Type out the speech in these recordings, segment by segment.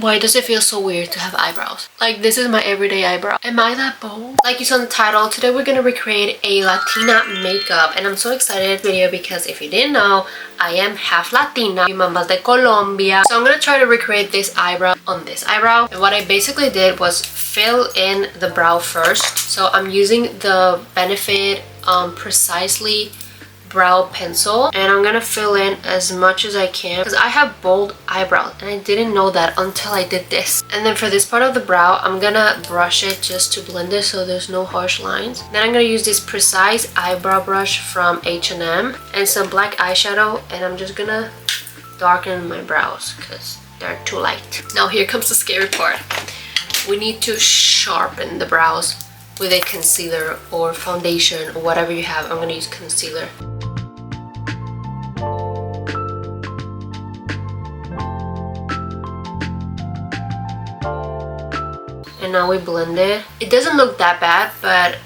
Why does it feel so weird to have eyebrows? Like, this is my everyday eyebrow. Am I that bold? Like you saw in the title, today we're gonna recreate a Latina makeup, and I'm so excited for this video because if you didn't know, I am half Latina. Mi mamás de Colombia. So I'm gonna try to recreate this eyebrow on this eyebrow. And what I basically did was fill in the brow first. So I'm using the Benefit Precisely brow pencil, and I'm gonna fill in as much as I can because I have bold eyebrows and I didn't know that until I did this. And then for this part of the brow, I'm gonna brush it just to blend it so there's no harsh lines. Then I'm gonna use this Precise eyebrow brush from H&M and some black eyeshadow, and I'm just gonna darken my brows because they're too light. Now here comes the scary part. We need to sharpen the brows with a concealer or foundation or whatever you have. I'm gonna use concealer. And now we blend it. It doesn't look that bad, but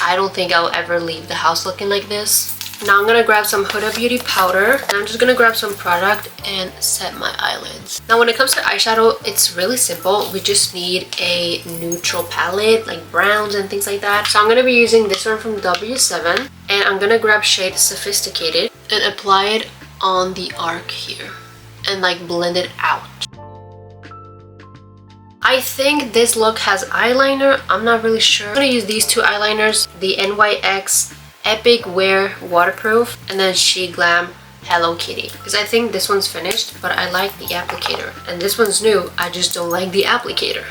I don't think I'll ever leave the house looking like this. Now I'm gonna grab some Huda Beauty powder, and I'm just gonna grab some product and set my eyelids. Now when it comes to eyeshadow, it's really simple. We just need a neutral palette like browns and things like that. So I'm gonna be using this one from W7, and I'm gonna grab shade Sophisticated and apply it on the arc here and like blend it out. I think this look has eyeliner. I'm not really sure. I'm gonna use these two eyeliners, the NYX Epic Wear Waterproof and then She Glam Hello Kitty, because I think this one's finished, but I like the applicator, and this one's new. I just don't like the applicator.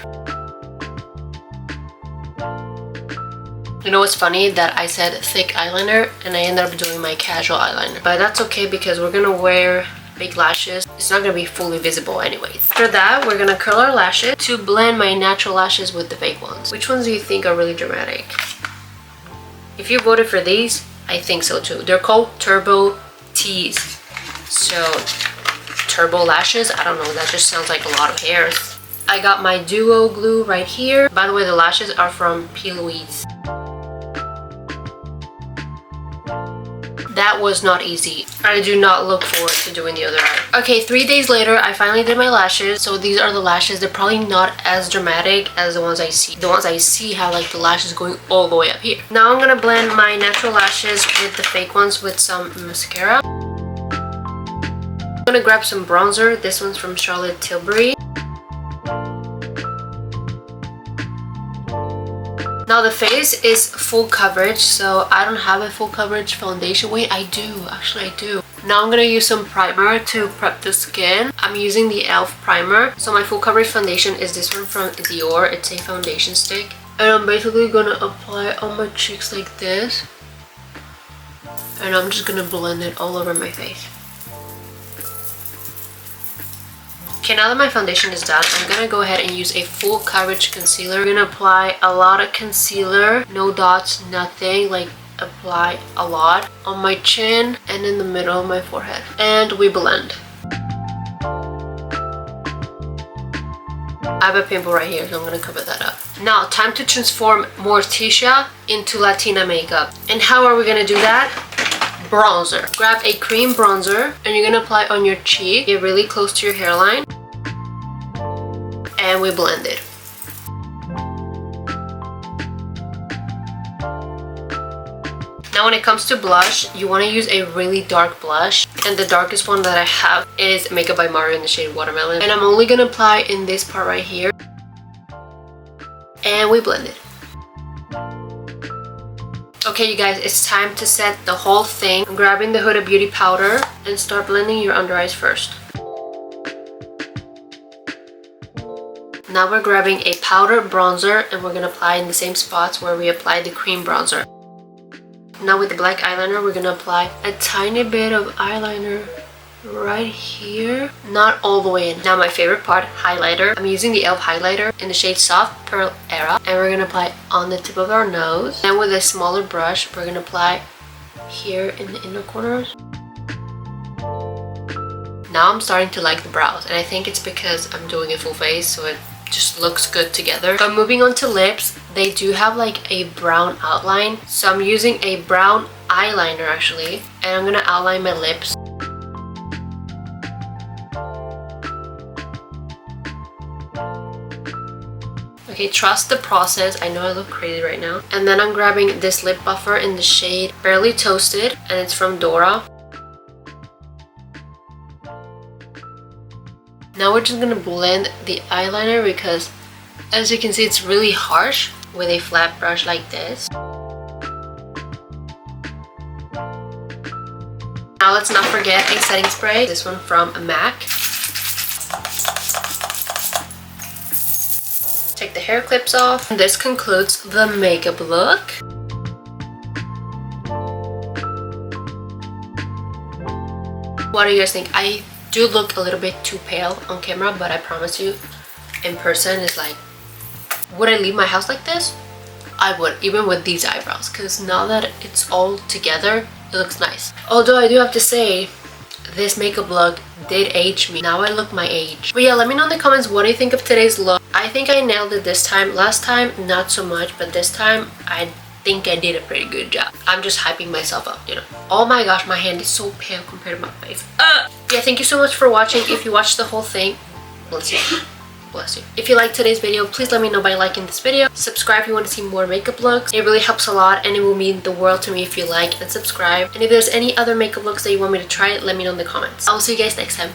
You know what's funny? That I said thick eyeliner and I ended up doing my casual eyeliner, but that's okay because we're gonna wear big lashes. It's not gonna be fully visible anyways. After that, we're gonna curl our lashes to blend my natural lashes with the fake ones. Which ones do you think are really dramatic? If you voted for these, I think so too. They're called Turbo Tees. So, turbo lashes, I don't know, that just sounds like a lot of hairs. I got my duo glue right here. By the way, the lashes are from P. Louise. That was not easy. I do not look forward to doing the other eye. Okay, 3 days later, I finally did my lashes. So these are the lashes. They're probably not as dramatic as the ones I see. The ones I see have like the lashes going all the way up here. Now I'm gonna blend my natural lashes with the fake ones with some mascara. I'm gonna grab some bronzer. This one's from Charlotte Tilbury. Now the face is full coverage, so I don't have a full coverage foundation. Wait, I do. Actually, I do. Now I'm gonna use some primer to prep the skin. I'm using the e.l.f. primer. So my full coverage foundation is this one from Dior. It's a foundation stick. And I'm basically gonna apply it on my cheeks like this. And I'm just gonna blend it all over my face. Okay, now that my foundation is done, I'm gonna go ahead and use a full coverage concealer. I'm gonna apply a lot of concealer, no dots, nothing, like apply a lot on my chin and in the middle of my forehead. And we blend. I have a pimple right here, so I'm gonna cover that up. Now, time to transform Morticia into Latina makeup. And how are we gonna do that? Bronzer. Grab a cream bronzer and you're gonna apply on your cheek, get really close to your hairline, and we blend it. Now when it comes to blush, you want to use a really dark blush, and the darkest one that I have is Makeup by Mario in the shade Watermelon, and I'm only gonna apply in this part right here, and we blend it. Okay, you guys, it's time to set the whole thing. I'm grabbing the Huda Beauty powder and start blending your under eyes first. Now we're grabbing a powder bronzer and we're gonna apply in the same spots where we applied the cream bronzer. Now with the black eyeliner, we're gonna apply a tiny bit of eyeliner right here, not all the way in. Now my favorite part, highlighter. I'm using the e.l.f. highlighter in the shade Soft Pearl Era, and we're gonna apply on the tip of our nose. Then with a smaller brush, we're gonna apply here in the inner corners. Now I'm starting to like the brows, and I think it's because I'm doing a full face, so it just looks good together. So I'm moving on to lips. They do have like a brown outline, so I'm using a brown eyeliner actually, and I'm gonna outline my lips. Okay, trust the process. I know I look crazy right now. And then I'm grabbing this lip buffer in the shade Barely Toasted, and it's from Dora. Now we're just gonna blend the eyeliner because as you can see it's really harsh with a flat brush like this. Now let's not forget a setting spray, this one from MAC. Take the hair clips off. And this concludes the makeup look. What do you guys think? I do look a little bit too pale on camera, but I promise you in person it's like, would I leave my house like this? I would, even with these eyebrows, because now that it's all together it looks nice. Although I do have to say this makeup look did age me. Now I look my age. But yeah, let me know in the comments what do you think of today's look. I think I nailed it this time. Last time not so much, but this time I think I did a pretty good job. I'm just hyping myself up, you know. Oh my gosh, my hand is so pale compared to my face. Yeah, thank you so much for watching. If you watched the whole thing, bless you. Bless you. If you liked today's video, please let me know by liking this video. Subscribe if you want to see more makeup looks. It really helps a lot and it will mean the world to me if you like and subscribe. And if there's any other makeup looks that you want me to try, let me know in the comments. I'll see you guys next time.